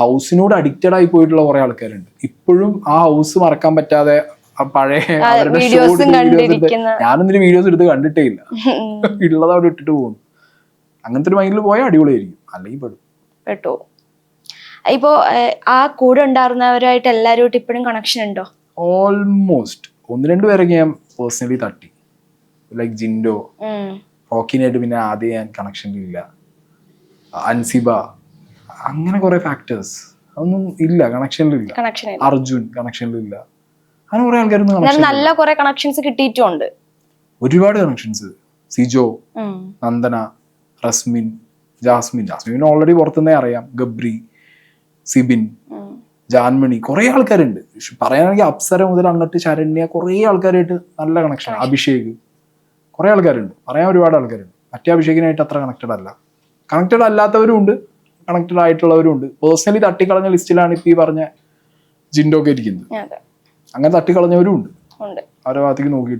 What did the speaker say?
ഹൗസിനോട് addicted ആയി പോയിട്ടുള്ള കുറെ ആൾക്കാരുണ്ട്. ഇപ്പോഴും ആ ഹൗസ് മറക്കാൻ പറ്റാതെ പഴയ അവരുടെ ഞാനൊന്നിനും വീഡിയോസ് എടുത്ത് കണ്ടിട്ടേ ഇല്ല. ഉള്ളത് അവിടെ ഇട്ടിട്ട് പോകുന്നു. അങ്ങനത്തെ ഒരു മൈൻഡിൽ പോയാൽ അടിപൊളിയായിരിക്കും. അല്ലെങ്കിൽ പെട്ടോ. ഇപ്പോ ആ കൂടെ ഉണ്ടായിരുന്നവരായിട്ട് എല്ലാവരുമായിട്ട് ഇപ്പോഴും കണക്ഷൻ ഉണ്ടോ? ഓൾമോസ്റ്റ് 1-2 പേരൊക്കെ ഞാൻ പേഴ്സണലി തട്ടി. ലൈക്ക് ജിൻഡോ, റോക്കിനായിട്ട് പിന്നെ ആദ്യം ഞാൻ കണക്ഷനിലില്ല. അൻസിബ, അങ്ങനെ കുറെ ഫാക്ടേഴ്സ് അതൊന്നും ഇല്ല, കണക്ഷനിലില്ല. അർജുൻ കണക്ഷനിലില്ല. അങ്ങനെ കുറെ ആൾക്കാരൊന്നും നല്ല കുറെ കണക്ഷൻസ് കിട്ടിയിട്ടുണ്ട്. ഒരുപാട് കണക്ഷൻസ്. സിജോ, നന്ദന, റസ്മിൻ, ജാസ്മിൻ ഓൾറെഡി പുറത്തുനിന്നേ അറിയാം. ഗബ്രി, സിബിൻ, ജാൻമണി, കുറെ ആൾക്കാരുണ്ട്. പറയാണെങ്കിൽ അപ്സര മുതൽ അങ്ങോട്ട് ശരണ്യ, കുറെ ആൾക്കാരായിട്ട് നല്ല കണക്ഷൻ. അഭിഷേക്, കുറെ ആൾക്കാരുണ്ട്. പറയാൻ ഒരുപാട് ആൾക്കാരുണ്ട്. മറ്റേ അഭിഷേകിനായിട്ട് അത്ര കണക്റ്റഡ് അല്ല. കണക്റ്റഡ് അല്ലാത്തവരും ഉണ്ട്, കണക്റ്റഡ് ആയിട്ടുള്ളവരും ഉണ്ട്. പേഴ്സണലി തട്ടിക്കളഞ്ഞ ലിസ്റ്റിലാണ് ഇപ്പൊ ഈ പറഞ്ഞ ജിൻഡോ ഒക്കെ ഇരിക്കുന്നത്. അങ്ങനെ തട്ടിക്കളഞ്ഞവരും ഉണ്ട്. അവരുടെ ഭാഗത്തേക്ക് നോക്കി